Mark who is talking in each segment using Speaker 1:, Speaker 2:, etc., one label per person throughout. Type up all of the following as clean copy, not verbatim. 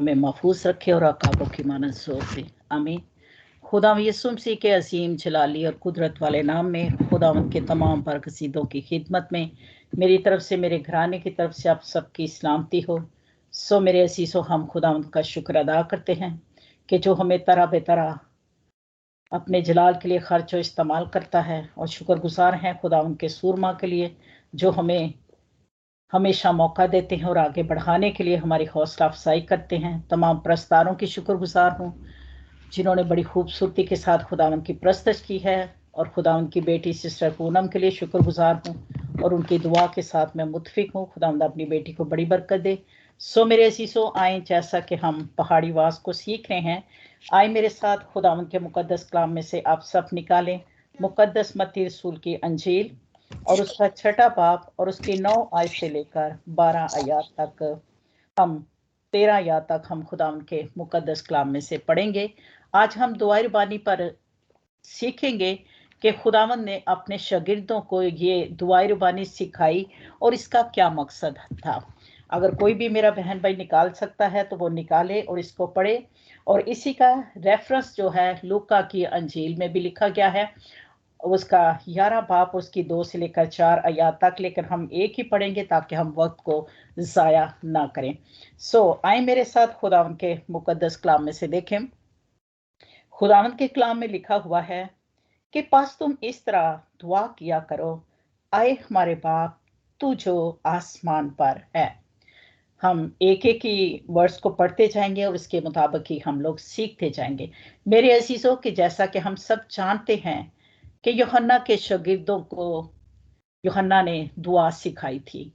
Speaker 1: में महफूज रखे और अकाबों की मानद जोर दे। आमीन। खुदा यीशु मसीह के अजीम जलाली और कुदरत वाले नाम में खुदावंद के तमाम बरकसीदों की खिदमत में मेरी तरफ से, मेरे घराने की तरफ से आप सबकी सलामती हो। सो मेरे असीसों, हम खुदावंद का शुक्र अदा करते हैं कि जो हमें तरह बेतरह अपने जलाल के लिए खर्च और इस्तेमाल करता है, और शुक्रगुजार हैं खुदावंद के सूरमा के लिए जो हमें हमेशा मौका देते हैं और आगे बढ़ाने के लिए हमारी हौसला अफजाई करते हैं। तमाम प्रस्तारों की शुक्रगुजार हूँ जिन्होंने बड़ी खूबसूरती के साथ खुदावंद की प्रस्तश की है, और खुदावंद की बेटी सिस्टर पूनम के लिए शुक्रगुजार हूँ और उनकी दुआ के साथ मैं मुतफिक हूँ। खुदावंद अपनी बेटी को बड़ी बरकत दे। सो मेरे असीसों, आए जैसा कि हम पहाड़ी वास को सीख रहे हैं, आए मेरे साथ खुदावंद के मुकद्दस कलाम में से आप सब निकालें मुकद्दस मत्ती रसूल की अंजील और उसका 6 बाब और उसकी 9 आयत से लेकर 12 आयत तक हम 13 आयत तक हम खुदावंद के मुकद्दस कलाम में से पढ़ेंगे। आज हम दुआए रबानी पर सीखेंगे कि खुदावंद ने अपने शागिर्दों को ये दुआए रबानी सिखाई और इसका क्या मकसद था। अगर कोई भी मेरा बहन भाई निकाल सकता है तो वो निकाले और इसको पढ़े। और इसी का रेफरेंस जो है लूका की अंजील में भी लिखा गया है, उसका 11 बाब उसकी 2 से लेकर 4 आयत तक, लेकिन हम एक ही पढ़ेंगे ताकि हम वक्त को ज़ाया ना करें। सो आए मेरे साथ खुदावंद के मुकद्दस कलाम में से देखें। खुदावंद के कलाम में लिखा हुआ है कि पास तुम इस तरह दुआ किया करो, आए हमारे बाप तू जो आसमान पर है। हम एक एक ही वर्ड्स को पढ़ते जाएंगे और इसके मुताबिक ही हम लोग सीखते जाएंगे। मेरे अजीजों, कि जैसा कि हम सब जानते हैं कि यूहन्ना के शागिर्दों को यूहन्ना ने दुआ सिखाई थी,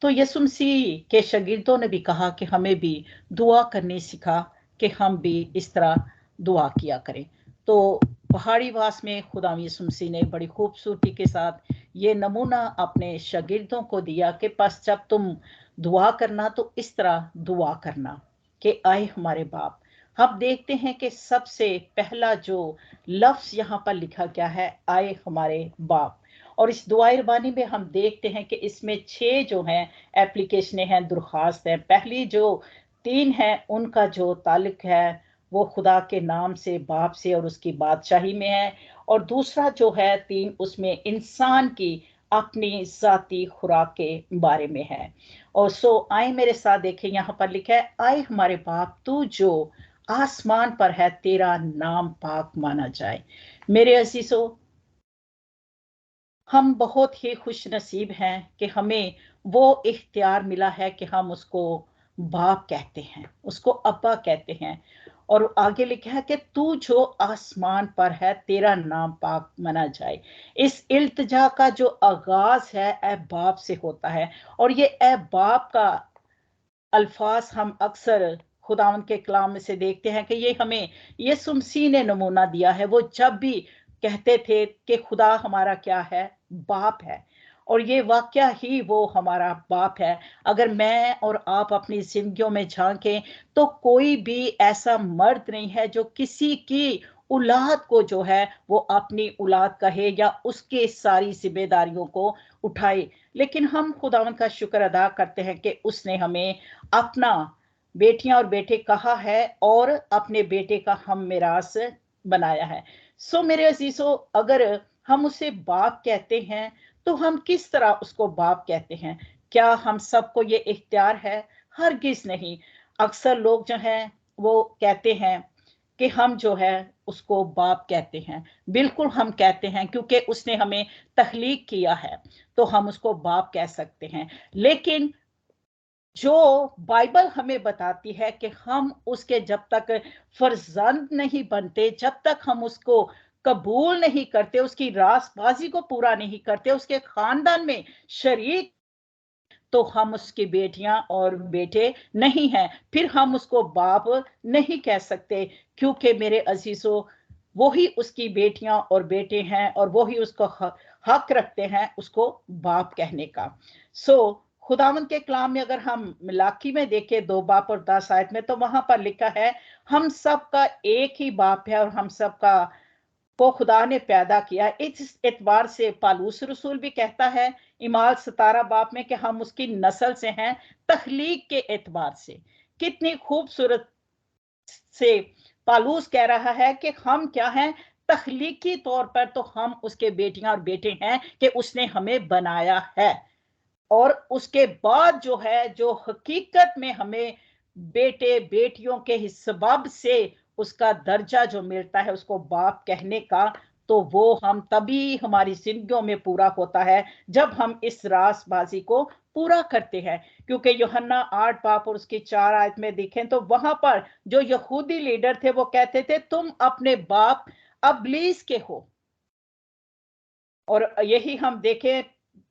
Speaker 1: तो यीशु मसीह के शागिर्दों ने भी कहा कि हमें भी दुआ करनी सिखा कि हम भी इस तरह दुआ किया करें। तो पहाड़ी वास में खुदा यीशु मसीह ने बड़ी खूबसूरती के साथ ये नमूना अपने शागिर्दों को दिया कि बस जब तुम दुआ करना तो इस तरह दुआ करना कि आए हमारे बाप। हम देखते हैं कि सबसे पहला जो लफ्ज यहाँ पर लिखा गया है, आए हमारे बाप। और इस दुआ रबानी में हम देखते हैं कि इसमें 6 जो हैं एप्लीकेशनें हैं, दरख्वास्त हैं। पहली जो 3 हैं उनका जो ताल्लुक है वो खुदा के नाम से, बाप से और उसकी बादशाही में है। और दूसरा जो है 3, उसमें इंसान की अपनी ज़ाती खुराक के बारे में है। और सो आए मेरे साथ देखें, यहाँ पर लिखा है, आए हमारे बाप तू जो आसमान पर है, तेरा नाम पाक माना जाए। मेरे अजीजों, हम बहुत ही खुश नसीब हैं कि हमें वो इख्तियार मिला है कि हम उसको बाप कहते हैं, उसको अब्बा कहते हैं। और आगे लिखा है कि तू जो आसमान पर है, तेरा नाम पाक मना जाए। इस इल्तिजा का जो आगाज है ए बाप से होता है, और ये ए बाप का अल्फाज हम अक्सर खुदावंद के कलाम में से देखते हैं कि ये हमें यीशु मसीह ने नमूना दिया है। वो जब भी कहते थे कि खुदा हमारा क्या है, बाप है, और ये वाकया ही वो हमारा बाप है। अगर मैं और आप अपनी जिंदगियों में झांकें तो कोई भी ऐसा मर्द नहीं है जो किसी की औलाद को जो है वो अपनी औलाद कहे या उसके सारी जिम्मेदारियों को उठाए। लेकिन हम खुदावंद का शुक्र अदा करते हैं कि उसने हमें अपना बेटियां और बेटे कहा है और अपने बेटे का हम मिरास बनाया है। सो मेरे अजीजों, अगर हम उसे बाप कहते हैं तो हम किस तरह उसको बाप कहते हैं? क्या हम सबको ये इख्तियार है? हरगिज नहीं। अक्सर लोग जो हैं वो कहते हैं कि हम जो है उसको बाप कहते हैं। बिल्कुल हम कहते हैं, क्योंकि उसने हमें तख्लीक किया है तो हम उसको बाप कह सकते हैं। लेकिन जो बाइबल हमें बताती है कि हम उसके जब तक फर्जंद नहीं बनते, जब तक हम उसको कबूल नहीं करते, उसकी रासबाजी को पूरा नहीं करते, उसके खानदान में शरीक, तो हम उसकी बेटियां और बेटे नहीं हैं। फिर हम उसको बाप नहीं कह सकते, क्योंकि मेरे अजीजों, वो ही उसकी बेटियां और बेटे हैं और वो ही उसको हक रखते हैं उसको बाप कहने का। सो खुदावंद के कलाम में अगर हम मिलाकी में देखें 2 बाब और 10 आयत में, तो वहां पर लिखा है हम सबका एक ही बाप है और हम सबका को खुदा ने पैदा किया। इस एतबार से पालूस रसूल भी कहता है इमाल 17 बाब में कि हम उसकी नस्ल से हैं, तखलीक के एतबार से, कितनी खूबसूरत से पालूस कह रहा है कि हम क्या हैं, तख्लीकी तौर पर तो हम उसके बेटियां और बेटे हैं कि उसने हमें बनाया है। और उसके बाद जो है, जो हकीकत में हमें बेटे बेटियों के सबब से उसका दर्जा जो मिलता है उसको बाप कहने का, तो वो हम तभी हमारी जिंदगियों में पूरा होता है जब हम इस रासबाजी को पूरा करते हैं। क्योंकि यूहन्ना 8 बाब और उसकी 4 आयत में देखें तो वहां पर जो यहूदी लीडर थे वो कहते थे तुम अपने बाप अबलीस के हो। और यही हम देखें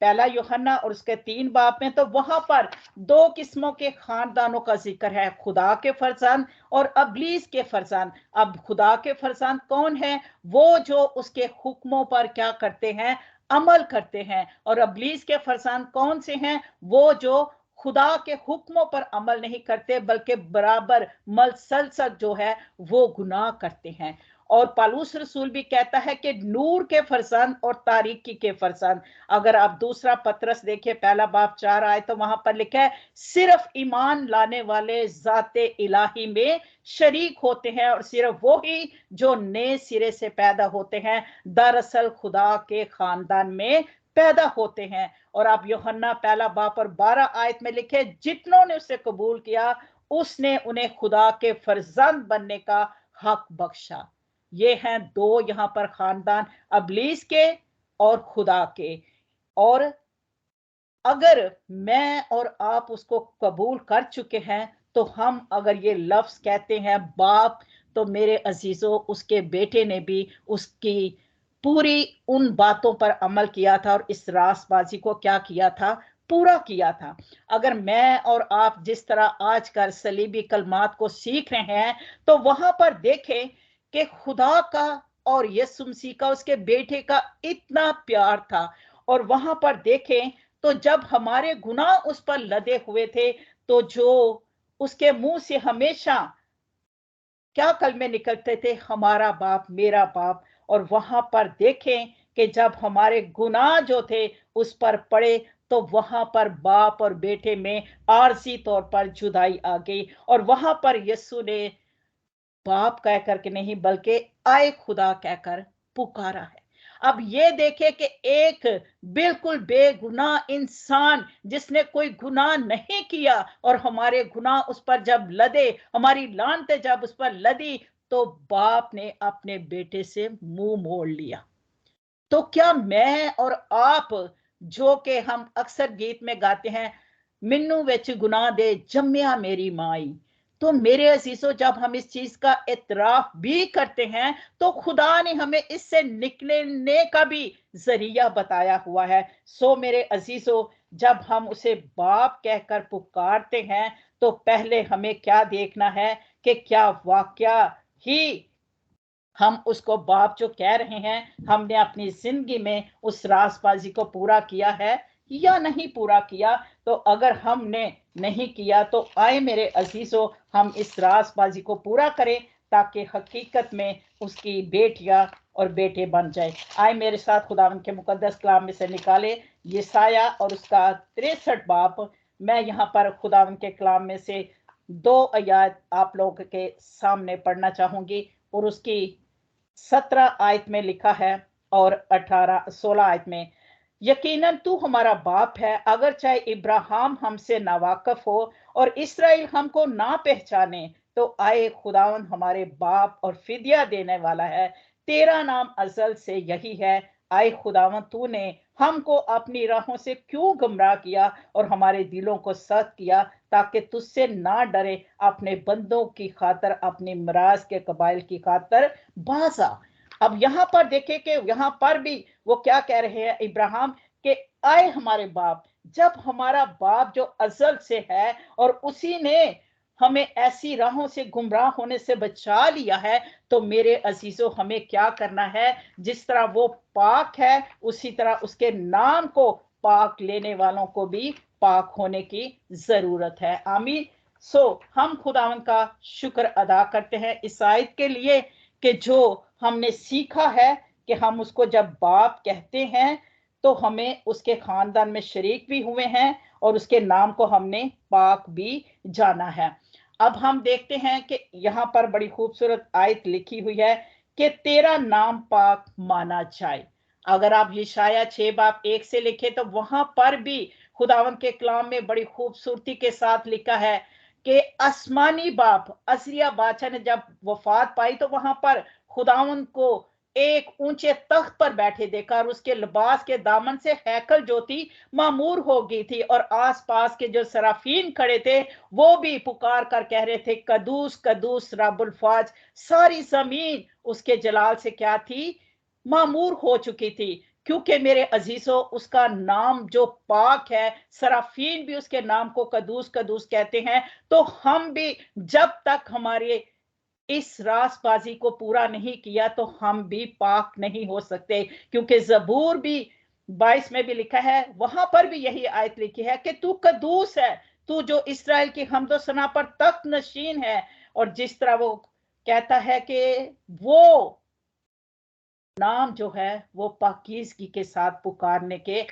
Speaker 1: पहला यूहन्ना और उसके 3 बाब में, तो वहां पर 2 किस्मों के खानदानों का जिक्र है, खुदा के फरजान और अबलीस के फरजान। अब खुदा के फरजान कौन है? वो जो उसके हुक्मों पर क्या करते हैं, अमल करते हैं। और अबलीस के फरजान कौन से हैं? वो जो खुदा के हुक्मों पर अमल नहीं करते बल्कि बराबर मलसलसल जो है वो गुनाह करते हैं। और पालूस रसूल भी कहता है कि नूर के फरजंद और तारीकी के फरजंद। अगर आप दूसरा पत्रस देखिए पहला बाब 4 आए तो वहां पर लिखा है सिर्फ ईमान लाने वाले जाते इलाही में शरीक होते हैं और सिर्फ वो ही जो नए सिरे से पैदा होते हैं दरअसल खुदा के खानदान में पैदा होते हैं। और आप यूहन्ना पहला बाब और 12 आयत में लिखे जितनों ने उसे कबूल किया उसने उन्हें खुदा के फरजंद बनने का हक बख्शा। ये हैं 2 यहां पर खानदान, अबलीस के और खुदा के। और अगर मैं और आप उसको कबूल कर चुके हैं तो हम अगर ये लफ्ज कहते हैं बाप, तो मेरे अजीजों उसके बेटे ने भी उसकी पूरी उन बातों पर अमल किया था और इस रासबाजी को क्या किया था, पूरा किया था। अगर मैं और आप जिस तरह आजकल सलीबी कलमात को सीख रहे हैं तो वहां पर देखें कि खुदा का और यीशु मसीह का उसके बेटे का इतना प्यार था। और वहां पर देखें तो जब हमारे गुनाह उस पर लदे हुए थे तो जो उसके मुंह से हमेशा क्या कलमे निकलते थे, हमारा बाप मेरा बाप। और वहां पर देखें कि जब हमारे गुनाह जो थे उस पर पड़े तो वहां पर बाप और बेटे में आरजी तौर पर जुदाई आ गई। और वहां पर यीशु ने बाप कह करके नहीं बल्कि आए खुदा कहकर पुकारा है। अब ये देखे कि एक बिल्कुल बेगुनाह इंसान जिसने कोई गुनाह नहीं किया और हमारे गुनाह उस पर जब लदे, हमारी लानतें जब उस पर लदी, तो बाप ने अपने बेटे से मुंह मोड़ लिया। तो क्या मैं और आप, जो कि हम अक्सर गीत में गाते हैं, मिन्नू विच गुनाह दे जम्मिया मेरी माई, तो मेरे अजीजों जब हम इस चीज का इतराफ भी करते हैं तो खुदा ने हमें इससे निकलने का भी जरिया बताया हुआ है। सो मेरे अजीजों जब हम उसे बाप कहकर पुकारते हैं तो पहले हमें क्या देखना है कि क्या वाकया ही हम उसको बाप जो कह रहे हैं हमने अपनी जिंदगी में उस रासबाजी को पूरा किया है या नहीं पूरा किया। तो अगर हमने नहीं किया तो आए मेरे अजीजों हम इस रासबाजी को पूरा करें ताकि हकीकत में उसकी बेटियां और बेटे बन जाए। आए मेरे साथ खुदावंद के मुकद्दस कलाम में से निकाले यशायाह और उसका 63 बाब। मैं यहाँ पर खुदावंद के कलाम में से 2 आयत आप लोगों के सामने पढ़ना चाहूंगी। और उसकी 17 आयत में लिखा है और 16 आयत में, यकीनन तू हमारा बाप है अगर चाहे इब्राहिम हमसे नावाकफ हो और इसराइल हमको ना पहचाने, तो आए खुदावन हमारे बाप और फिदिया देने वाला है। तेरा नाम अजल से यही है। आए खुदावन तूने हमको अपनी राहों से क्यों गुमराह किया और हमारे दिलों को सख्त किया, ताकि तुझसे ना डरे अपने बंदों की खातर, अपनी मराज के कबाइल की खातर बाजा। अब यहां पर देखे कि यहां पर भी वो क्या कह रहे हैं इब्राहिम के आए हमारे बाप। जब हमारा बाप जो अजल से है और उसी ने हमें ऐसी राहों से गुमराह होने से बचा लिया है, तो मेरे अजीजों हमें क्या करना है, जिस तरह वो पाक है उसी तरह उसके नाम को पाक लेने वालों को भी पाक होने की जरूरत है। आमीन। हम खुदावन का शुक्र अदा करते हैं इस आयत के लिए कि जो हमने सीखा है कि हम उसको जब बाप कहते हैं तो हमें उसके खानदान में शरीक भी हुए हैं और उसके नाम को हमने पाक भी जाना है। अब हम देखते हैं कि यहाँ पर बड़ी खूबसूरत आयत लिखी हुई है कि तेरा नाम पाक माना जाए। अगर आप यशाया 6:1 से लिखे तो वहां पर भी खुदावन के कलाम में बड़ी खूबसूरती के साथ लिखा है कि आसमानी बाप असरिया बादशाह ने जब वफात पाई तो वहां पर खुदावन को एक ऊंचे तख्त पर बैठे देखा और उसके लिबास के दामन से हैकल जो थी मामूर हो गई थी, और आसपास के जो सराफीन खड़े थे वो भी पुकार कर कह रहे थे कदूस कदूस रब्बुल फाज। सारी जमीन उसके जलाल से क्या थी, मामूर हो चुकी थी। क्योंकि मेरे अजीजों उसका नाम जो पाक है, सराफीन भी उसके नाम को कदूस कदूस कहते हैं। तो हम भी जब तक हमारे इस रासबाजी को पूरा नहीं किया तो हम भी पाक नहीं हो सकते। क्योंकि जबूर भी 22 में भी लिखा है, वहां पर भी यही आयत लिखी है कि तू कदूस है, तू जो इसराइल की हमदो सना पर तख्त नशीन है। और जिस तरह वो कहता है कि वो नाम जो है वो पाकीज़गी के साथ पुकारने के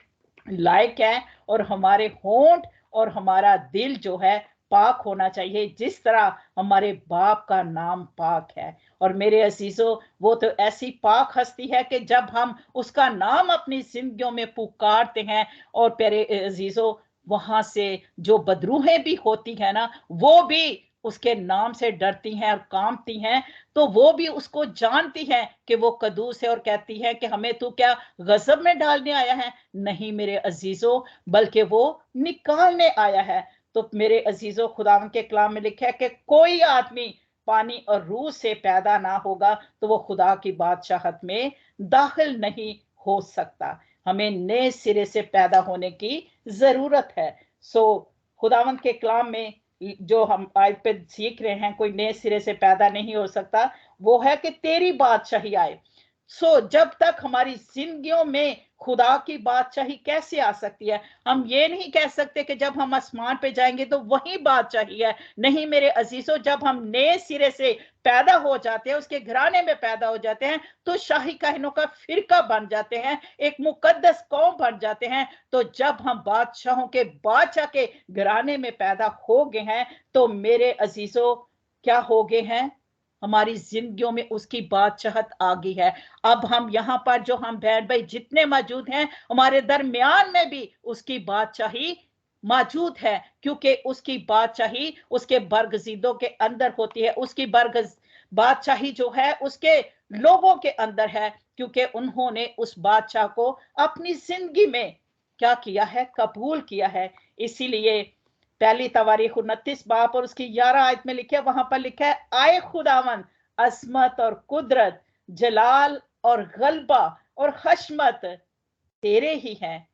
Speaker 1: लायक है, और हमारे होंठ और हमारा दिल जो है पाक होना चाहिए, जिस तरह हमारे बाप का नाम पाक है। और मेरे अजीजों वो तो ऐसी पाक हस्ती है कि जब हम उसका नाम अपनी जिंदगियों में पुकारते हैं, और प्यारे अजीजों वहां से जो बदरूहें भी होती है ना, वो भी उसके नाम से डरती हैं और कांपती हैं। तो वो भी उसको जानती है कि वो कदूस है, और कहती है कि हमें तू क्या गजब में डालने आया है? नहीं मेरे अजीजों, बल्कि वो निकालने आया है। तो मेरे अजीजों खुदावन के कलाम में लिखा है कि कोई आदमी पानी और रूह से पैदा ना होगा तो वो खुदा की बादशाहत में दाखिल नहीं हो सकता। हमें नए सिरे से पैदा होने की जरूरत है। सो खुदावन के कलाम में जो हम आज पे सीख रहे हैं, कोई नए सिरे से पैदा नहीं हो सकता, वो है कि तेरी बादशाही आए। सो जब तक हमारी जिंदगियों में खुदा की बादशाही कैसे आ सकती है? हम ये नहीं कह सकते कि जब हम आसमान पे जाएंगे तो वही बादशाही है। नहीं मेरे अजीजों, जब हम नए सिरे से पैदा हो जाते हैं, उसके घराने में पैदा हो जाते हैं, तो शाही काहिनों का फिरका बन जाते हैं, एक मुकद्दस कौम बन जाते हैं। तो जब हम बादशाहों के बादशाह के घराने में पैदा हो गए हैं, तो मेरे अजीजों क्या हो गए हैं? हमारी जिंदगियों में उसकी बादशाहत आ गई है। अब हम यहाँ पर जो हम बहन भाई जितने मौजूद हैं, हमारे दरमियान में भी उसकी बादशाही मौजूद है, क्योंकि उसकी बादशाही उसके बरगजीदों के अंदर होती है। उसकी बादशाही जो है उसके लोगों के अंदर है, क्योंकि उन्होंने उस बादशाह को अपनी जिंदगी में क्या किया है? कबूल किया है। इसीलिए पहली तवारीख 29 और उसकी 11 आयत में लिखा है, वहां पर लिखा है आए खुदावन, असमत और कुदरत, जलाल और गलबा और हशमत तेरे ही हैं,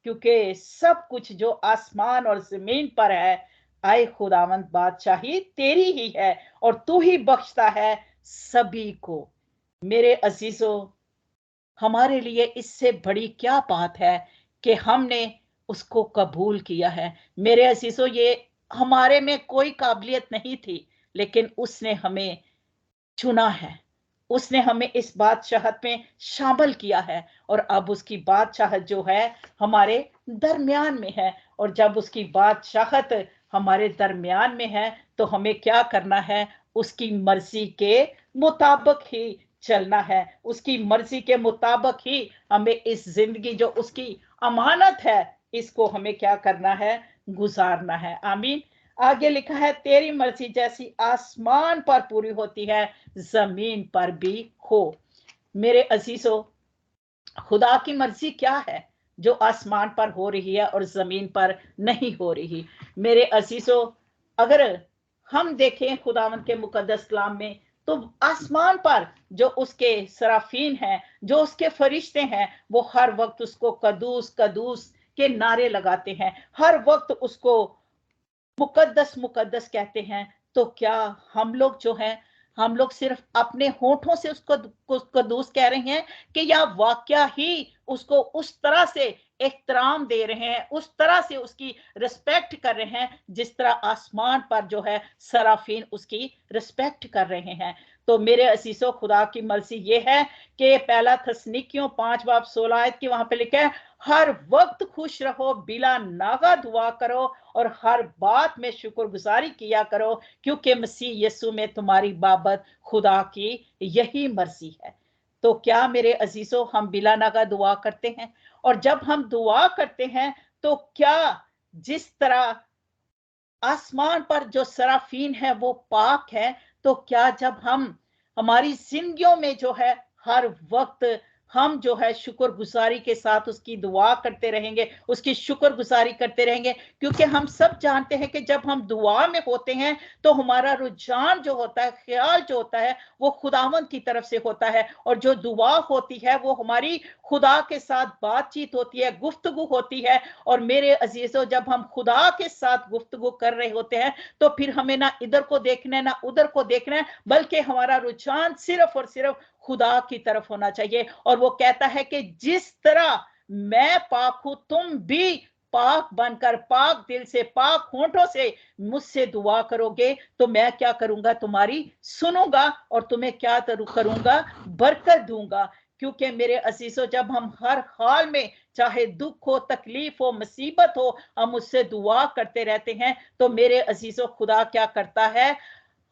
Speaker 1: क्योंकि सब कुछ जो आसमान और जमीन पर है, आए खुदावंद बादशाही तेरी ही है, और तू ही बख्शता है सभी को। मेरे अजीजों, हमारे लिए इससे बड़ी क्या बात है कि हमने उसको कबूल किया है। मेरे अजीजों, ये हमारे में कोई काबिलियत नहीं थी, लेकिन उसने हमें चुना है, उसने हमें इस बादशाहत में शामिल किया है, और अब उसकी बादशाहत जो है हमारे दरमियान में है। और जब उसकी बादशाहत हमारे दरमियान में है तो हमें क्या करना है? उसकी मर्जी के मुताबिक ही चलना है। उसकी मर्जी के मुताबिक ही हमें इस जिंदगी जो उसकी अमानत है, इसको हमें क्या करना है? गुजारना है। आमीन। आगे लिखा है, तेरी मर्जी जैसी आसमान पर पूरी होती है, जमीन पर भी हो। मेरे अजीजों, खुदा की मर्जी क्या है जो आसमान पर हो रही है और जमीन पर नहीं हो रही? मेरे अजीजों, अगर हम देखें खुदावंद के मुकद्दस कलाम में, तो आसमान पर जो उसके सराफीन हैं, जो उसके फरिश्ते हैं, वो हर वक्त उसको कदूस कदूस के नारे लगाते हैं, हर वक्त उसको मुकद्दस मुकद्दस कहते हैं। तो क्या हम लोग जो हैं, हम लोग सिर्फ अपने होठों से उसको कदूस कह रहे हैं, कि या वाकया ही उसको उस तरह से एहतराम दे रहे हैं, उस तरह से उसकी रिस्पेक्ट कर रहे हैं जिस तरह आसमान पर जो है सराफीन उसकी रिस्पेक्ट कर रहे हैं। तो मेरे असीसो, खुदा की मर्जी ये है कि पहला थस्सलुनीकियों 5:16 की वहां पे लिखा है, हर वक्त खुश रहो, बिला नागा दुआ करो और हर बात में शुक्रगुजारी किया करो, क्योंकि मसीह यीशु में तुम्हारी बाबत खुदा की यही मर्जी है। तो क्या मेरे अजीजों, हम बिला नागा दुआ करते हैं? और जब हम दुआ करते हैं तो क्या जिस तरह आसमान पर जो सराफीन है वो पाक है, तो क्या जब हम हमारी जिंदगियों में जो है हर वक्त हम जो है शुक्रगुजारी के साथ उसकी दुआ करते रहेंगे, उसकी शुक्रगुजारी करते रहेंगे, क्योंकि हम सब जानते हैं कि जब हम दुआ में होते हैं तो हमारा रुझान जो होता है, ख्याल जो होता है, वो खुदावंद की तरफ से होता है। और जो दुआ होती है वो हमारी खुदा के साथ बातचीत होती है, गुफ्तगू होती है। और मेरे अजीजों, जब हम खुदा के साथ गुफ्तगू कर रहे होते हैं तो फिर हमें ना इधर को देखना है ना उधर को देखना है, बल्कि हमारा रुझान सिर्फ और सिर्फ खुदा की तरफ होना चाहिए। और वो कहता है कि जिस तरह मैं पाक हूं, तुम भी पाक बनकर, पाक दिल से, पाक होंठों से मुझसे दुआ करोगे तो मैं क्या करूंगा? तुम्हारी सुनूंगा और तुम्हें क्या करूंगा? बरकत दूंगा। क्योंकि मेरे अजीजों, जब हम हर हाल में, चाहे दुख हो, तकलीफ हो, मुसीबत हो, हम उससे दुआ करते रहते हैं, तो मेरे अजीजों, खुदा क्या करता है?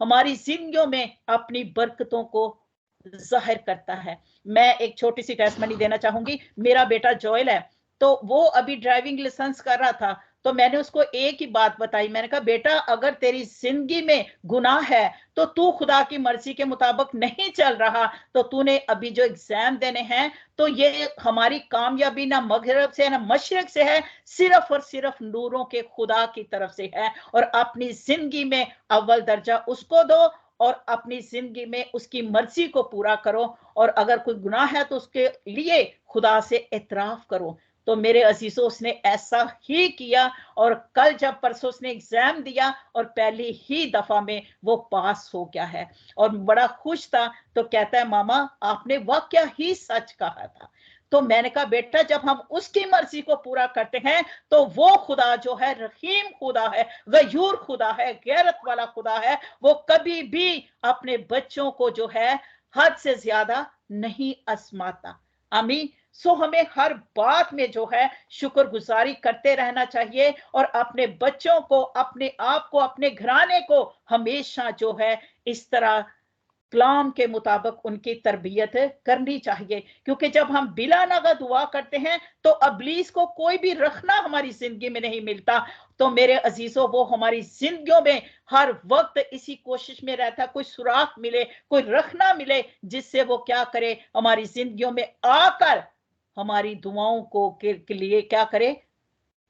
Speaker 1: हमारी जिंदगियों में अपनी बरकतों को जाहिर करता है। मैं एक छोटी सी टेस्टमनी देना चाहूंगी। मेरा बेटा जोएल है, तो वो अभी ड्राइविंग लाइसेंस कर रहा था, तो मैंने उसको एक ही बात बताई। मैंने कहा, बेटा अगर तेरी जिंदगी में गुनाह है तो तू खुदा की मर्जी के मुताबिक नहीं चल रहा, तो तूने अभी जो एग्जाम देने हैं, तो ये हमारी कामयाबी ना मगरब से ना मशरक से है, सिर्फ और सिर्फ नूरों के खुदा की तरफ से है। और अपनी जिंदगी में अव्वल दर्जा उसको दो और अपनी जिंदगी में उसकी मर्जी को पूरा करो। और अगर कोई गुनाह है तो उसके लिए खुदा से एतराफ करो। तो मेरे अजीजों, उसने ऐसा ही किया और कल जब परसों उसने एग्जाम दिया और पहली ही दफा में वो पास हो गया है और बड़ा खुश था। तो कहता है, मामा आपने वाकया ही सच कहा था। तो मैंने कहा, बेटा जब हम उसकी मर्जी को पूरा करते हैं तो वो खुदा जो है रहीम खुदा है, गयूर खुदा है, गैरत वाला खुदा है। वो कभी भी अपने बच्चों को जो है हद से ज्यादा नहीं आजमाता। आमीन। सो हमें हर बात में जो है शुक्रगुजारी करते रहना चाहिए और अपने बच्चों को, अपने आप को, अपने घराने को हमेशा जो है इस तरह कलाम के मुताबिक उनकी तरबियत करनी चाहिए। क्योंकि जब हम बिला नागा दुआ करते हैं तो इब्लीस को कोई भी रखना हमारी जिंदगी में नहीं मिलता। तो मेरे अजीजों, वो हमारी जिंदगियों में हर वक्त इसी कोशिश में रहता, कोई सुराख मिले, कोई रखना मिले, जिससे वो क्या करे? हमारी जिंदगियों में आकर हमारी दुआओं को के लिए क्या करे?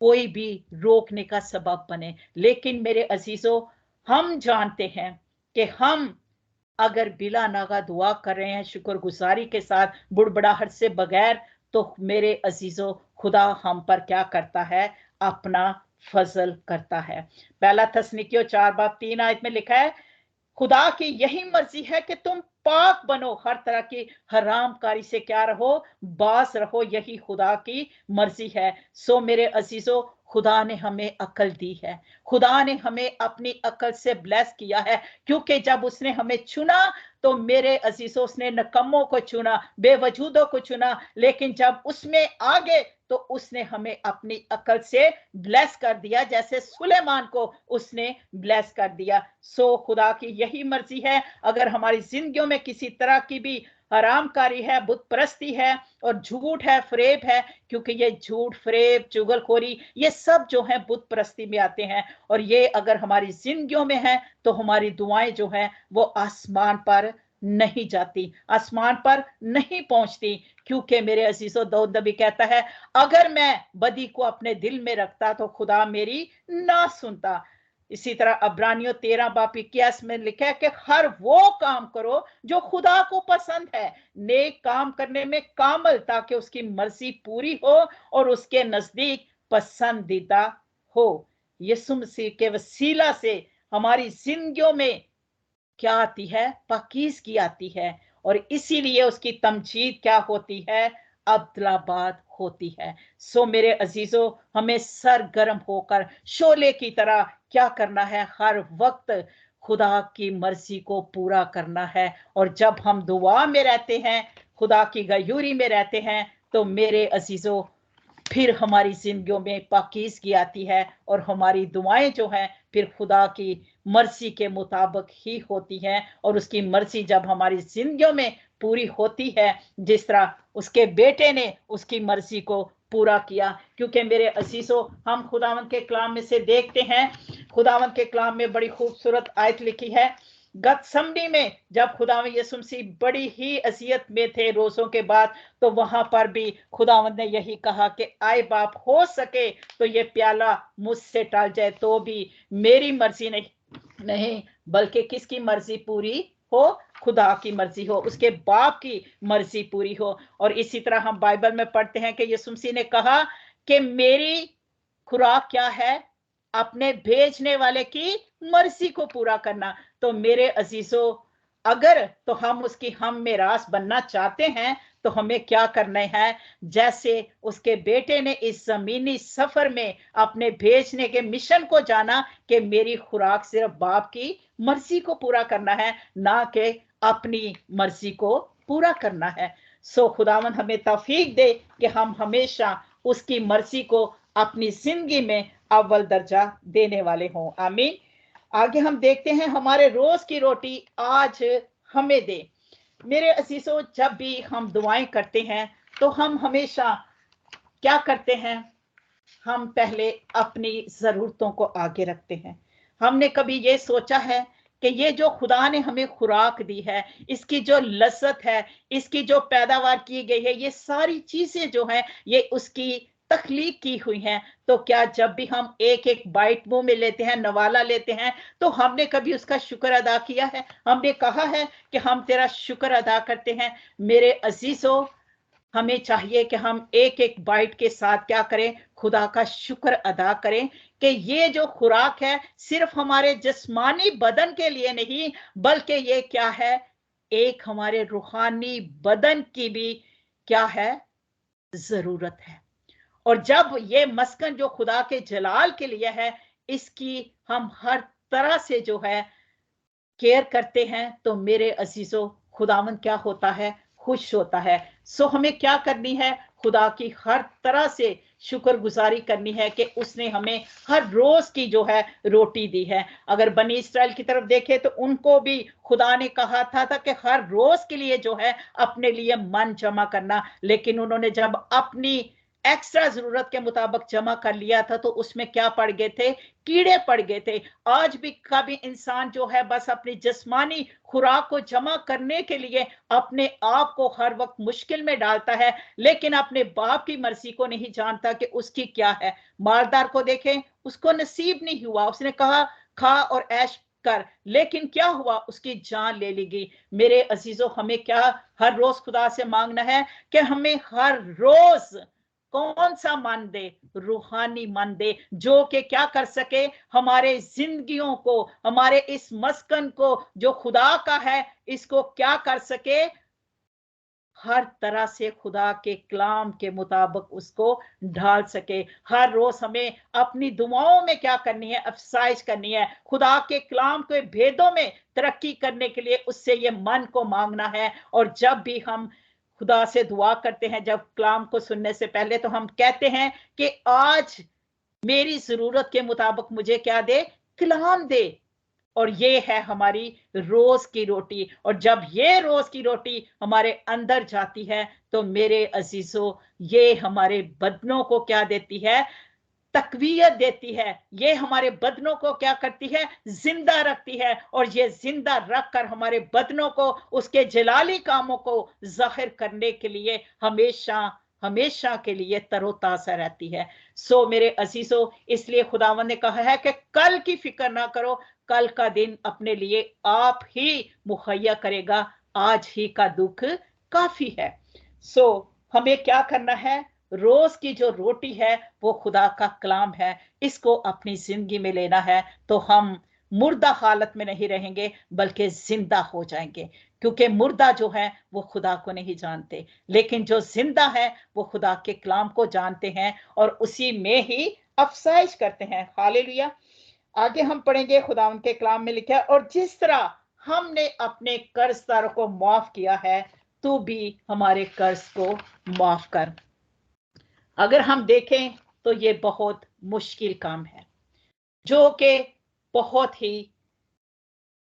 Speaker 1: कोई भी रोकने का सबब बने। लेकिन मेरे अजीजों, हम जानते हैं कि हम अगर बिला नागा दुआ कर रहे हैं शुक्रगुजारी के साथ, बुड़बड़ाहट से बगैर, तो मेरे अजीजों, खुदा हम पर क्या करता है? अपना फजल करता है। पहला थस्सलुनीकियों 4:3 में लिखा है, खुदा की यही मर्जी है कि तुम पाक बनो, हर तरह की हरामकारी से क्या रहो? बाज रहो। यही खुदा की मर्जी है। सो मेरे अजीजों, खुदा ने हमें अकल दी है, खुदा ने हमें अपनी अकल से ब्लेस किया है। क्योंकि जब उसने हमें चुना तो मेरे अजीजों, उसने नकम्मों को चुना, बेवजूदों को चुना, लेकिन जब उसमें आगे तो उसने हमें अपनी अकल से ब्लेस कर दिया, जैसे सुलेमान को उसने ब्लेस कर दिया। सो खुदा की यही मर्जी है, अगर हमारी जिंदगियों में किसी तरह की भी हरामकारी है, बुत परस्ती है और झूठ है, फरेब है, क्योंकि ये झूठ, फरेब, चुगलखोरी, ये सब जो है बुत परस्ती में आते हैं। और ये अगर हमारी जिंदगियों में है तो हमारी दुआएं जो है वो आसमान पर नहीं जाती, आसमान पर नहीं पहुंचती। क्योंकि मेरे अजीजों, दाऊद नबी कहता है, अगर मैं बदी को अपने दिल में रखता तो खुदा मेरी ना सुनता। इसी तरह अब्रानियों 13:21 में लिखा है कि हर वो काम करो जो खुदा को पसंद है, नेक काम करने में कामल, ताकि उसकी मर्जी पूरी हो और उसके नजदीक पसंदीदा हो। यीशु मसीह के वसीला से हमारी जिंदगियों में क्या आती है? पाकीज़गी आती है। और इसीलिए उसकी तमजीद क्या होती है? अदलाबाद होती है। सो मेरे अजीजों, हमें सरगर्म होकर शोले की तरह क्या करना है, हर वक्त खुदा की मर्जी को पूरा करना है। और जब हम दुआ में रहते हैं, खुदा की गयूरी में रहते हैं, तो मेरे अजीजों फिर हमारी जिंदगियों में पाकीज़गी आती है और हमारी दुआएं जो हैं फिर खुदा की मर्जी के मुताबिक ही होती हैं। और उसकी मर्जी जब हमारी जिंदगियों में पूरी होती है, जिस तरह उसके बेटे ने उसकी मर्जी को पूरा किया। क्योंकि मेरे अजीजों, हम खुदावंद के कलाम में से देखते हैं, खुदावंद के कलाम में बड़ी खूबसूरत आयत लिखी है। गतसमनी में जब खुदावंद यीशु मसीह बड़ी ही असियत में थे रोजों के बाद, तो वहां पर भी खुदावंद ने यही कहा कि आए बाप, हो सके तो ये प्याला मुझसे टल जाए, तो भी मेरी मर्जी नहीं बल्कि किसकी मर्जी पूरी हो, खुदा की मर्जी हो, उसके बाप की मर्जी पूरी हो। और इसी तरह हम बाइबल में पढ़ते हैं कि यीशु मसीह ने कहा कि मेरी खुराक क्या है, अपने भेजने वाले की मर्जी को पूरा करना। तो मेरे अजीजों, अगर तो हम उसकी हम मेरास बनना चाहते हैं, तो हमें क्या करना है, जैसे उसके बेटे ने इस जमीनी सफर में अपने भेजने के मिशन को जाना कि मेरी खुराक सिर्फ बाप की मर्जी को पूरा करना है, ना कि अपनी मर्जी को पूरा करना है। सो खुदावन हमें तौफीक दे कि हम हमेशा उसकी मर्जी को अपनी जिंदगी में अव्वल दर्जा देने वाले हों। आमीन। आगे हम देखते हैं, हमारे रोज की रोटी आज हमें दे। मेरे अजीजों, जब भी हम दुआएं करते हैं तो हम हमेशा क्या करते हैं, हम पहले अपनी जरूरतों को आगे रखते हैं। हमने कभी ये सोचा है कि ये जो खुदा ने हमें खुराक दी है, इसकी जो लज्जत है, इसकी जो पैदावार की गई है, ये सारी चीजें जो हैं ये उसकी तख्लीक की हुई हैं। तो क्या जब भी हम एक एक बाइट मुंह में लेते हैं, नवाला लेते हैं, तो हमने कभी उसका शुक्र अदा किया है? हमने कहा है कि हम तेरा शुक्र अदा करते हैं? मेरे अजीजों, हमें चाहिए कि हम एक एक बाइट के साथ क्या करें, खुदा का शुक्र अदा करें कि ये जो खुराक है सिर्फ हमारे जिस्मानी बदन के लिए नहीं, बल्कि ये क्या है, एक हमारे रूहानी बदन की भी क्या है, जरूरत है। और जब ये मस्कन जो खुदा के जलाल के लिए है, इसकी हम हर तरह से जो है केयर करते हैं, तो मेरे अजीजों, खुदावन क्या होता है, खुश होता है। सो हमें क्या करनी है, खुदा की हर तरह से शुक्रगुजारी करनी है कि उसने हमें हर रोज की जो है रोटी दी है। अगर बनी इस्राएल की तरफ देखें तो उनको भी खुदा ने कहा था कि हर रोज के लिए जो है अपने लिए मन जमा करना, लेकिन उन्होंने जब अपनी एक्स्ट्रा जरूरत के मुताबिक जमा कर लिया था तो उसमें क्या पड़ गए थे, कीड़े पड़ गए थे। आज भी कभी इंसान जो है बस अपनी जिस्मानी खुराक को जमा करने के लिए अपने आप को हर वक्त मुश्किल में डालता है, लेकिन अपने बाप की मर्जी को नहीं जानता कि उसकी क्या है। मालदार को देखें, उसको नसीब नहीं हुआ, उसने कहा खा और ऐश कर, लेकिन क्या हुआ, उसकी जान ले ली गई। मेरे अजीजों, हमें क्या हर रोज खुदा से मांगना है कि हमें हर रोज कौन सा मन दे, रूहानी मन दे, जो कि क्या कर सके, हमारे जिंदगियों को, हमारे इस मस्कन को जो खुदा का है, इसको क्या कर सके, हर तरह से खुदा के कलाम के मुताबिक उसको ढाल सके। हर रोज हमें अपनी दुआओं में क्या करनी है, अफसाइश करनी है, खुदा के कलाम के भेदों में तरक्की करने के लिए उससे ये मन को मांगना है। और जब भी हम खुदा से दुआ करते हैं, जब कलाम को सुनने से पहले, तो हम कहते हैं कि आज मेरी जरूरत के मुताबिक मुझे क्या दे, कलाम दे। और ये है हमारी रोज की रोटी। और जब ये रोज की रोटी हमारे अंदर जाती है, तो मेरे अजीजों, ये हमारे बदनों को क्या देती है, तकवीयत देती है। ये हमारे बदनों को क्या करती है, जिंदा रखती है। और ये जिंदा रखकर हमारे बदनों को उसके जलाली कामों को जाहिर करने के लिए हमेशा हमेशा के लिए तरोताजा रहती है। सो मेरे अजीजों, इसलिए खुदावन ने कहा है कि कल की फिक्र ना करो, कल का दिन अपने लिए आप ही मुहैया करेगा, आज ही का दुख काफी है। सो हमें क्या करना है, रोज की जो रोटी है वो खुदा का कलाम है, इसको अपनी जिंदगी में लेना है। तो हम मुर्दा हालत में नहीं रहेंगे बल्कि जिंदा हो जाएंगे, क्योंकि मुर्दा जो है वो खुदा को नहीं जानते, लेकिन जो जिंदा है वो खुदा के कलाम को जानते हैं और उसी में ही अफसाइश करते हैं। हालेलुया। आगे हम पढ़ेंगे, खुदा उनके कलाम में लिखा है, और जिस तरह हमने अपने कर्जदारों को माफ किया है, तू भी हमारे कर्ज को माफ कर। अगर हम देखें तो ये बहुत मुश्किल काम है, जो कि बहुत ही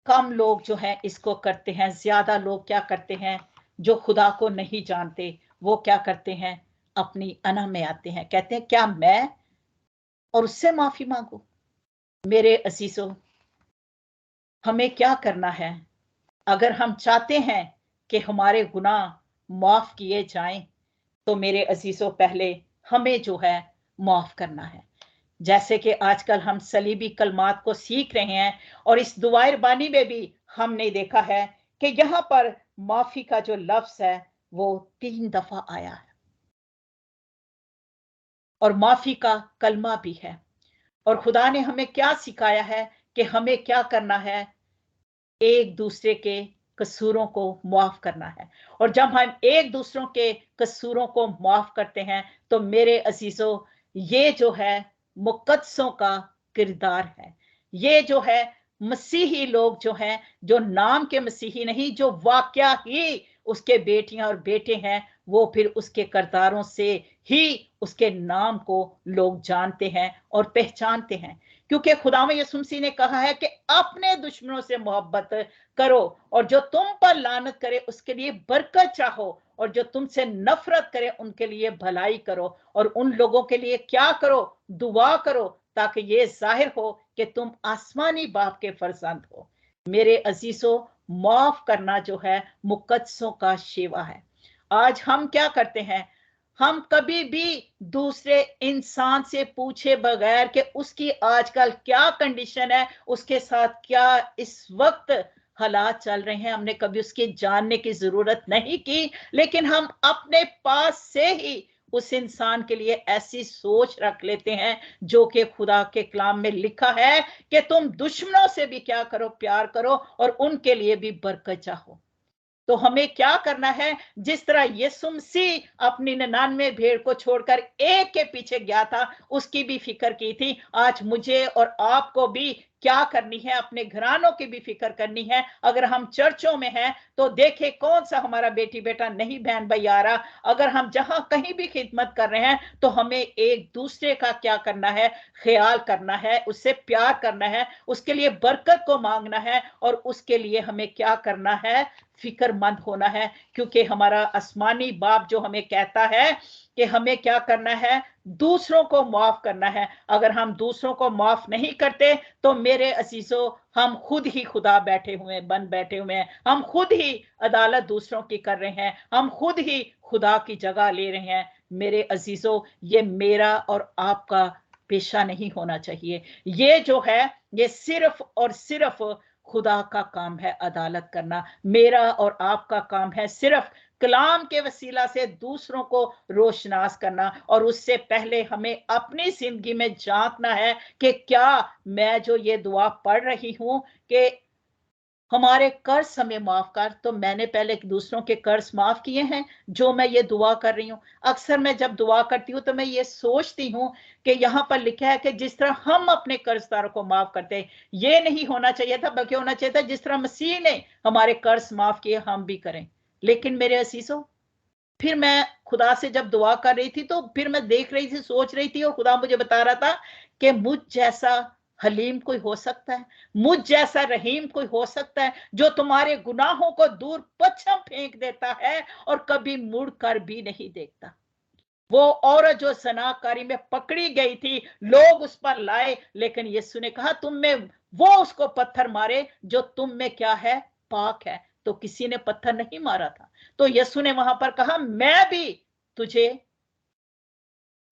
Speaker 1: कम लोग जो हैं इसको करते हैं। ज्यादा लोग क्या करते हैं, जो खुदा को नहीं जानते, वो क्या करते हैं, अपनी अना में आते हैं, कहते हैं क्या मैं और उससे माफी मांगू। मेरे अजीजों, हमें क्या करना है? अगर हम चाहते हैं कि हमारे गुनाह माफ किए जाएं, तो मेरे अजीजों पहले हमें जो है माफ करना है। जैसे कि आजकल हम सलीबी कलमात को सीख रहे हैं, और इस दुआए बानी में भी हमने देखा है कि यहाँ पर माफी का जो लफ्ज है वो 3 दफा आया है, और माफी का कलमा भी है। और खुदा ने हमें क्या सिखाया है कि हमें क्या करना है, एक दूसरे के कसूरों को माफ करना है। और जब हम एक दूसरों के कसूरों को माफ करते हैं, तो मेरे अजीजों, ये जो है मुकद्दसों का किरदार है। ये जो है मसीही लोग जो हैं, जो नाम के मसीही नहीं, जो वाकया ही उसके बेटियां और बेटे हैं, वो फिर उसके किरदारों से ही उसके नाम को लोग जानते हैं और पहचानते हैं। क्योंकि खुदावंद यीशु मसीह ने कहा है कि अपने दुश्मनों से मोहब्बत करो, और जो तुम पर लानत करे उसके लिए बरकत चाहो, और जो तुमसे नफरत करे उनके लिए भलाई करो, और उन लोगों के लिए क्या करो, दुआ करो, ताकि ये जाहिर हो कि तुम आसमानी बाप के फरजंद हो। मेरे अजीजों, माफ करना जो है मुकद्दसों का शेवा है। आज हम क्या करते हैं, हम कभी भी दूसरे इंसान से पूछे बगैर कि उसकी आजकल क्या कंडीशन है, उसके साथ क्या इस वक्त हालात चल रहे हैं, हमने कभी उसके जानने की जरूरत नहीं की, लेकिन हम अपने पास से ही उस इंसान के लिए ऐसी सोच रख लेते हैं, जो कि खुदा के कलाम में लिखा है कि तुम दुश्मनों से भी क्या करो, प्यार करो, और उनके लिए भी बरकत चाहो। तो हमें क्या करना है, जिस तरह यीशु मसीह अपनी 99 भेड़ को छोड़कर एक के पीछे गया था, उसकी भी फिक्र की थी, आज मुझे और आपको भी क्या करनी है, अपने घरानों की भी फिक्र करनी है। अगर हम चर्चों में हैं तो देखे कौन सा हमारा बेटी बेटा नहीं बहन भाई आ रहा। अगर हम जहां कहीं भी खिदमत कर रहे हैं तो हमें एक दूसरे का क्या करना है, ख्याल करना है, उससे प्यार करना है, उसके लिए बरकत को मांगना है, और उसके लिए हमें क्या करना है, फिक्रमंद होना है। क्योंकि हमारा आसमानी बाप जो हमें कहता है कि हमें क्या करना है, दूसरों को माफ करना है। अगर हम दूसरों को माफ नहीं करते तो मेरे अजीजों, हम खुद ही खुदा बैठे हुए हैं, हम खुद ही अदालत दूसरों की कर रहे हैं, हम खुद ही खुदा की जगह ले रहे हैं। मेरे अजीजों, ये मेरा और आपका पेशा नहीं होना चाहिए। ये जो है, ये सिर्फ और सिर्फ खुदा का काम है अदालत करना। मेरा और आपका काम है सिर्फ कलाम के वसीला से दूसरों को रोशनास करना, और उससे पहले हमें अपनी जिंदगी में झांकना है कि क्या मैं जो ये दुआ पढ़ रही हूं कि हमारे कर्ज हमें माफ कर, तो मैंने पहले दूसरों के कर्ज माफ किए हैं जो मैं ये दुआ कर रही हूँ। अक्सर मैं जब दुआ करती हूँ तो मैं ये सोचती हूँ कि यहाँ पर लिखा है कि जिस तरह हम अपने कर्जदारों को माफ करते हैं, ये नहीं होना चाहिए था, बल्कि होना चाहिए था जिस तरह मसीह ने हमारे कर्ज माफ किए हम भी करें। लेकिन मेरे असीसों, फिर मैं खुदा से जब दुआ कर रही थी तो फिर मैं देख रही थी, सोच रही थी, और खुदा मुझे बता रहा था कि मुझ जैसा हलीम कोई हो सकता है, मुझ जैसा रहीम कोई हो सकता है, जो तुम्हारे गुनाहों को दूर पश्चिम फेंक देता है और कभी मुड़ कर भी नहीं देखता। वो औरत जो सनाकारी में पकड़ी गई थी, लोग उस पर लाए, लेकिन यीशु ने कहा तुम में वो उसको पत्थर मारे जो तुम में क्या है, पाक है। तो किसी ने पत्थर नहीं मारा था। तो यीशु ने वहां पर कहा मैं भी तुझे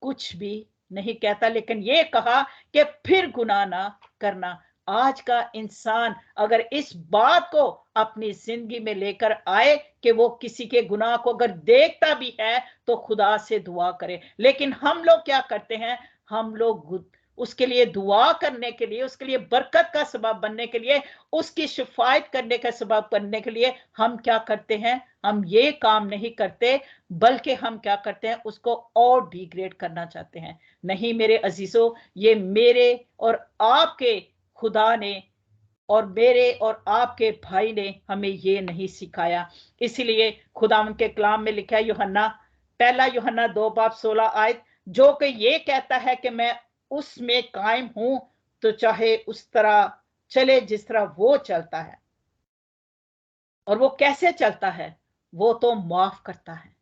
Speaker 1: कुछ भी नहीं कहता, लेकिन ये कहा कि फिर गुनाह ना करना। आज का इंसान अगर इस बात को अपनी जिंदगी में लेकर आए कि वो किसी के गुनाह को अगर देखता भी है तो खुदा से दुआ करे। लेकिन हम लोग क्या करते हैं, हम लोग उसके लिए दुआ करने के लिए, उसके लिए बरकत का सबब बनने के लिए, उसकी शिफायत करने का सबब बनने के लिए हम क्या करते हैं? हम ये काम नहीं करते, बल्कि हम क्या करते हैं? उसको और डिग्रेड करना चाहते हैं। नहीं मेरे अजीजों, ये मेरे और आपके खुदा ने और मेरे और आपके भाई ने हमें ये नहीं सिखाया। इसलिए खुदावंद के कलाम में लिखा है, पहला यूहन्ना 2:16, जो कि ये कहता है कि मैं उसमें कायम हूं तो चाहे उस तरह चले जिस तरह वो चलता है। और वो कैसे चलता है? वो तो माफ करता है,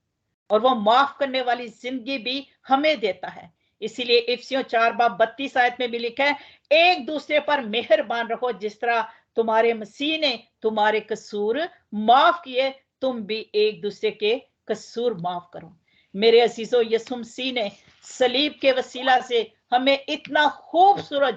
Speaker 1: और वो माफ करने वाली जिंदगी भी हमें देता है। इसीलिए इफिसियों 4:32 में भी लिखा है, एक दूसरे पर मेहरबान रहो, जिस तरह तुम्हारे मसीह ने तुम्हारे कसूर माफ किए, तुम भी एक दूसरे के कसूर माफ करो। मेरे अजीजों, यीशु मसीह ने सलीब के वसीला से हमें इतना खूबसूरत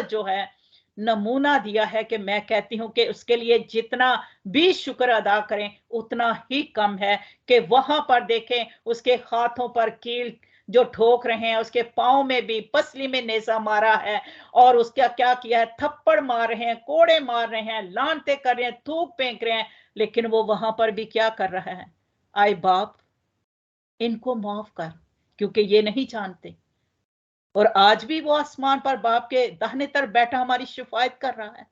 Speaker 1: जो है नमूना दिया है कि मैं कहती हूं कि उसके लिए जितना भी शुक्र अदा करें उतना ही कम है। कि वहां पर देखें, उसके हाथों पर कील जो ठोक रहे हैं, उसके पांव में भी पसली में नेजा मारा है, और उसका क्या किया है? थप्पड़ मार रहे हैं, कोड़े मार रहे हैं, लानते कर रहे हैं, थूक फेंक रहे हैं, लेकिन वो वहां पर भी क्या कर रहा है? आए बाप, इनको माफ कर, क्योंकि ये नहीं जानते। और आज भी वो आसमान पर बाप के दाहिने तरफ बैठा हमारी शिफायत कर रहा है।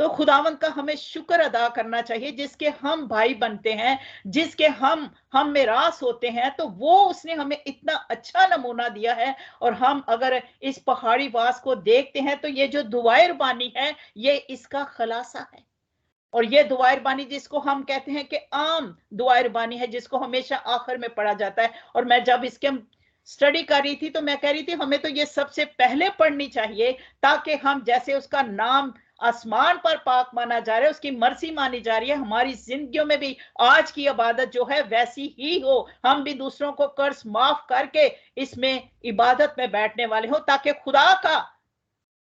Speaker 1: तो खुदावंद का हमें शुक्र अदा करना चाहिए, जिसके हम भाई बनते हैं, जिसके हम मिरास होते हैं। तो वो उसने हमें इतना अच्छा नमूना दिया है। और हम अगर इस पहाड़ी वास को देखते हैं तो ये जो दुआए रबानी है, ये इसका खलासा है। और ये दुआए रबानी जिसको हम कहते हैं कि आम दुआए रबानी है, जिसको हमेशा आखिर में पढ़ा जाता है। और मैं जब इसके स्टडी कर रही थी तो मैं कह रही थी हमें तो ये सबसे पहले पढ़नी चाहिए, ताकि हम जैसे उसका नाम आसमान पर पाक माना जा रहा है, उसकी मर्जी मानी जा रही है, हमारी जिंदगियों में भी आज की इबादत जो है वैसी ही हो। हम भी दूसरों को कर्ज माफ करके इसमें इबादत में बैठने वाले हो, ताकि खुदा का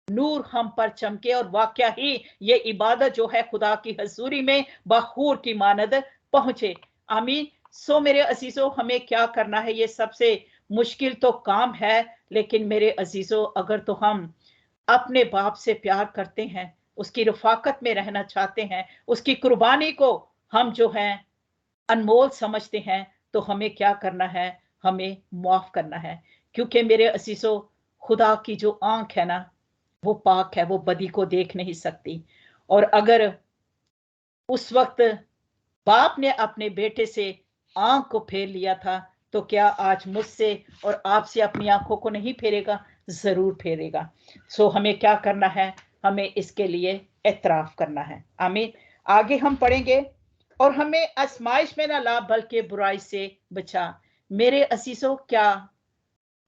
Speaker 1: नूर हम पर चमके और वाकया ही ये इबादत जो है खुदा की हजूरी में बखूर की मानद पहुंचे। आमीन। सो मेरे अजीजों, हमें क्या करना है? ये सबसे मुश्किल तो काम है, लेकिन मेरे अजीजों, अगर तो हम अपने बाप से प्यार करते हैं, उसकी रफाकत में रहना चाहते हैं, उसकी कुर्बानी को हम जो है अनमोल समझते हैं, तो हमें क्या करना है? हमें माफ करना है। क्योंकि मेरे अजीजों, खुदा की जो आंख है ना, वो पाक है, वो बदी को देख नहीं सकती। और अगर उस वक्त बाप ने अपने बेटे से आंख को फेर लिया था, तो क्या आज मुझसे और आपसे अपनी आंखों को नहीं फेरेगा? जरूर फेरेगा। सो हमें क्या करना है? हमें इसके लिए एतराफ करना है। आमीन। आगे हम पढ़ेंगे, और हमें आजमाइश में ना ला, बल्कि बुराई से बचा। मेरे असीसों, क्या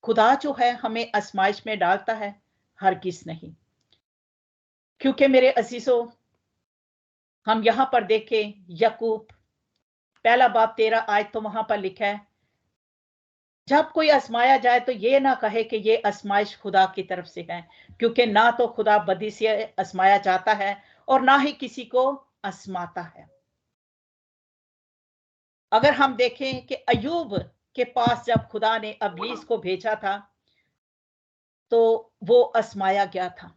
Speaker 1: खुदा जो है हमें आजमाइश में डालता है? हरगिज नहीं। क्योंकि मेरे अजीजों, हम यहां पर देखें, यकूब 1:13, तो वहां पर लिखा है, जब कोई आजमाया जाए तो ये ना कहे कि ये आजमाइश खुदा की तरफ से है, क्योंकि ना तो खुदा बदी से आजमाया जाता है और ना ही किसी को आजमाता है। अगर हम देखें कि अयूब के पास जब खुदा ने अबलीस को भेजा था, तो वो आजमाया गया था।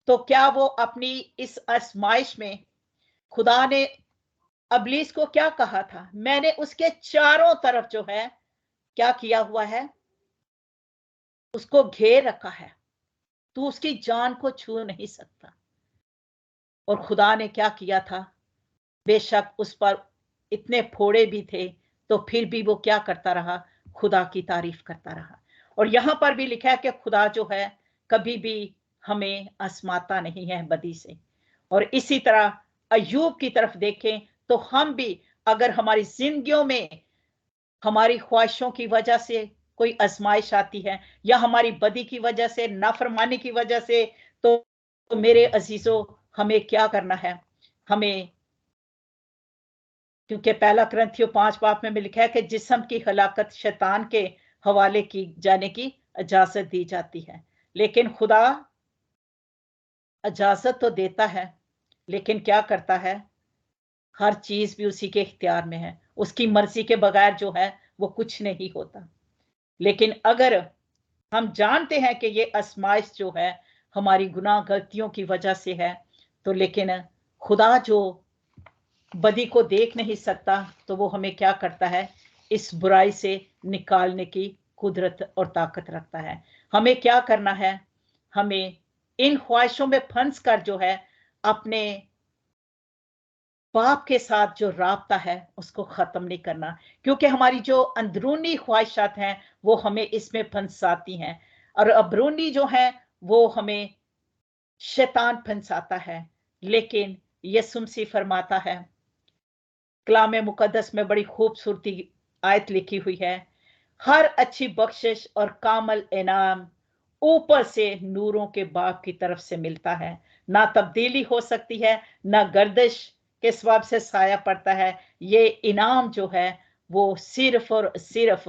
Speaker 1: तो क्या वो अपनी इस आजमाइश में, खुदा ने अबलीस को क्या कहा था? मैंने उसके चारों तरफ जो है क्या किया हुआ है? उसको घेर रखा है, तू उसकी जान को छू नहीं सकता। और खुदा ने क्या किया था? बेशक उस पर इतने फोड़े भी थे, तो फिर भी वो क्या करता रहा? खुदा की तारीफ करता रहा। और यहां पर भी लिखा है कि खुदा जो है कभी भी हमें आजमाता नहीं है बदी से। और इसी तरह अय्यूब की तरफ देखें तो हम भी, अगर हमारी जिंदगियों में हमारी ख्वाहिशों की वजह से कोई आजमाइश आती है, या हमारी बदी की वजह से, नाफरमानी की वजह से, तो मेरे अजीजों, हमें क्या करना है? हमें, क्योंकि 1 कुरिन्थियों 5 में लिखा है कि जिस्म की हलाकत शैतान के हवाले की जाने की इजाजत दी जाती है। लेकिन खुदा इजाजत तो देता है, लेकिन क्या करता है? हर चीज भी उसी के इख्तियार में है। उसकी मर्जी के बगैर जो है वो कुछ नहीं होता। लेकिन अगर हम जानते हैं कि ये आजमाइश जो है हमारी गुनाह गलतियों की वजह से है, तो लेकिन खुदा जो बदी को देख नहीं सकता, तो वो हमें क्या करता है, इस बुराई से निकालने की कुदरत और ताकत रखता है। हमें क्या करना है, हमें इन ख्वाहिशों में फंस कर जो है अपने पाप के साथ जो राब्ता है उसको खत्म नहीं करना, क्योंकि हमारी जो अंदरूनी ख्वाहिशात हैं वो हमें इसमें फंसाती हैं, और अबरूनी जो है वो हमें शैतान फंसाता है। लेकिन यीशु मसीह फरमाता है, कलाम मुकद्दस में बड़ी खूबसूरती आयत लिखी हुई है, हर अच्छी बख्शिश और कामल इनाम ऊपर से नूरों के बाप की तरफ से मिलता है। ना तब्दीली हो सकती है, ना गर्दिश के स्वभाव से साया पड़ता है। ये इनाम जो है वो सिर्फ और सिर्फ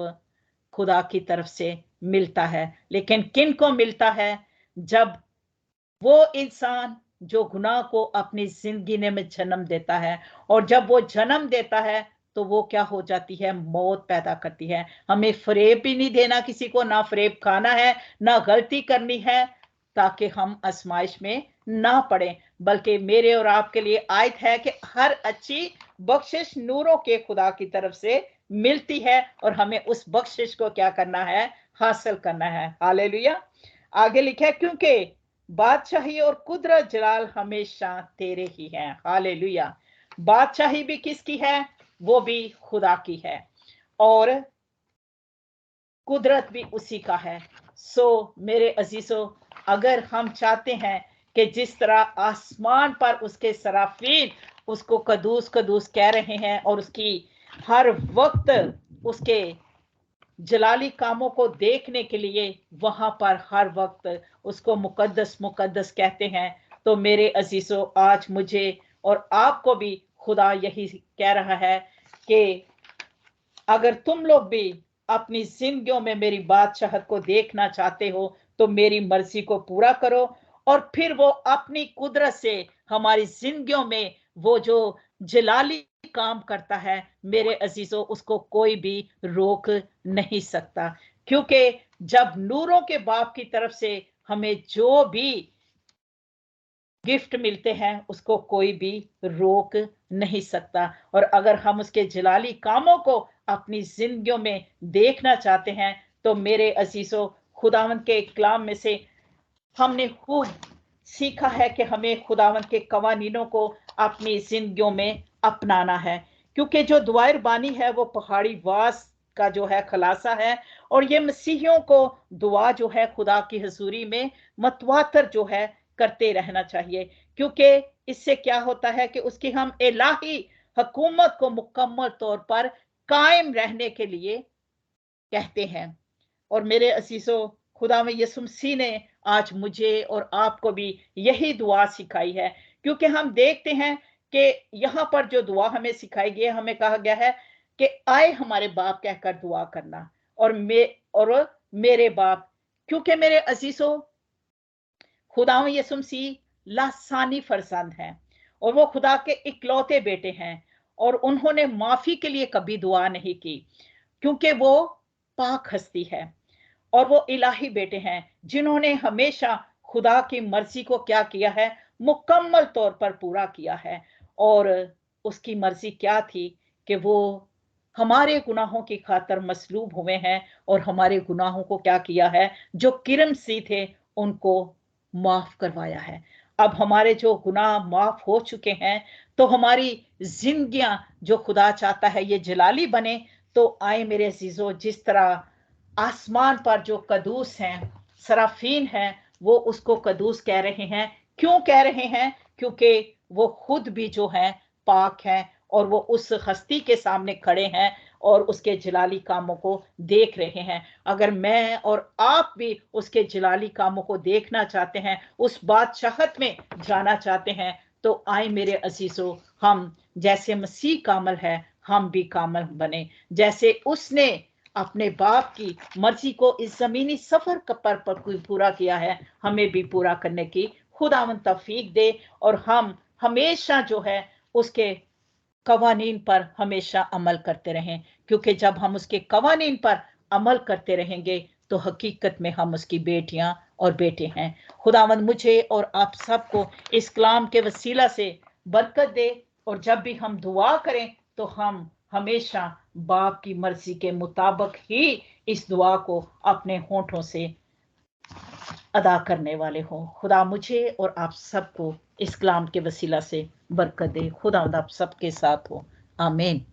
Speaker 1: खुदा की तरफ से मिलता है। लेकिन किन को मिलता है? जब वो इंसान जो गुनाह को अपनी जिंदगी में जन्म देता है, और जब वो जन्म देता है तो वो क्या हो जाती है, मौत पैदा करती है। हमें फरेब भी नहीं देना किसी को, ना फरेब खाना है, ना गलती करनी है, ताकि हम आजमाइश में ना पड़े। बल्कि मेरे और आपके लिए आयत है कि हर अच्छी बख्शिश नूरों के खुदा की तरफ से मिलती है, और हमें उस बख्शिश को क्या करना है, हासिल करना है। हालेलुया। आगे लिखा है, क्योंकि बादशाही और कुदरत जलाल हमेशा तेरे ही है। हालेलुया। बादशाही भी किसकी है? वो भी खुदा की है, और कुदरत भी उसी का है। सो मेरे अजीजों, अगर हम चाहते हैं कि जिस तरह आसमान पर उसके सराफीन उसको कदूस कदूस कह रहे हैं, और उसकी हर वक्त उसके जलाली कामों को देखने के लिए वहां पर हर वक्त उसको मुकद्दस मुकद्दस कहते हैं, तो मेरे अजीजों, आज मुझे और आपको भी खुदा यही कह रहा है कि अगर तुम लोग भी अपनी जिंदगियों में मेरी बादशाहत को देखना चाहते हो, तो मेरी मर्जी को पूरा करो, और फिर वो अपनी कुदरत से हमारी जिंदगियों में वो जो जलाली काम करता है, मेरे अजीजों, उसको कोई भी रोक नहीं सकता। क्योंकि जब नूरों के बाप की तरफ से हमें जो भी गिफ्ट मिलते हैं उसको कोई भी रोक नहीं सकता, और अगर हम उसके जलाली कामों को अपनी जिंदगियों में देखना चाहते हैं, तो मेरे अजीजों, खुदावंद के कलाम में से हमने खूब सीखा है कि हमें खुदावंद के कवानीनों को अपनी जिंदगियों में अपनाना है, क्योंकि जो दुआर बानी है वो पहाड़ी वास का जो है खुलासा है, और ये मसीहियों को दुआ जो है खुदा की हजूरी में मतवातर जो है करते रहना चाहिए, क्योंकि इससे क्या होता है कि उसकी हम इलाही हुकूमत को मुकम्मल तौर पर कायम रहने के लिए कहते हैं। और मेरे असीसों, खुदा में यीशु मसीह ने आज मुझे और आपको भी यही दुआ सिखाई है, क्योंकि हम देखते हैं कि यहाँ पर जो दुआ हमें सिखाई गई है, हमें कहा गया है कि आए हमारे बाप कहकर दुआ करना, और मेरे बाप, क्योंकि मेरे अजीजों, खुदा यीशु मसीह लासानी फरजंद हैं, और वो खुदा के इकलौते बेटे हैं, और उन्होंने माफी के लिए कभी दुआ नहीं की, क्योंकि वो पाक हस्ती है, और वो इलाही बेटे हैं जिन्होंने हमेशा खुदा की मर्जी को क्या किया है, मुकम्मल तौर पर पूरा किया है। और उसकी मर्जी क्या थी कि वो हमारे गुनाहों की खातर मसलूब हुए हैं, और हमारे गुनाहों को क्या किया है, जो किरम सी थे उनको माफ करवाया है। अब हमारे जो गुनाह माफ हो चुके हैं, तो हमारी जिंदगियां जो खुदा चाहता है ये जलाली बने। तो आए मेरे अजीजों, जिस तरह आसमान पर जो कदूस हैं, सराफीन हैं, वो उसको कदूस कह रहे हैं। क्यों कह रहे हैं? क्योंकि वो खुद भी जो है पाक है, और वो उस हस्ती के सामने खड़े हैं और उसके जलाली कामों को देख रहे हैं। अगर मैं और आप भी उसके जलाली कामों को देखना चाहते हैं, उस बादशाहत में जाना चाहते हैं, तो आए मेरे अजीजों, हम जैसे मसीह कामल है, हम भी कामल बने। जैसे उसने अपने बाप की मर्जी को इस जमीनी सफर पर पूरा किया है, हमें भी पूरा करने की खुदावंद तौफीक दे, और हम हमेशा जो है उसके कवानीन पर हमेशा अमल करते रहें। क्योंकि जब हम उसके कवानीन पर अमल करते रहेंगे तो हकीकत में हम उसकी बेटियां और बेटे हैं। खुदावंद मुझे और आप सबको इस कलाम के वसीला से बरकत दे, और जब भी हम दुआ करें तो हम हमेशा बाप की मर्जी के मुताबिक ही इस दुआ को अपने होठों से अदा करने वाले हों। खुदा मुझे और आप सबको इस कलाम के वसीला से बरकत दे। खुदा आप सबके साथ हो। आमीन।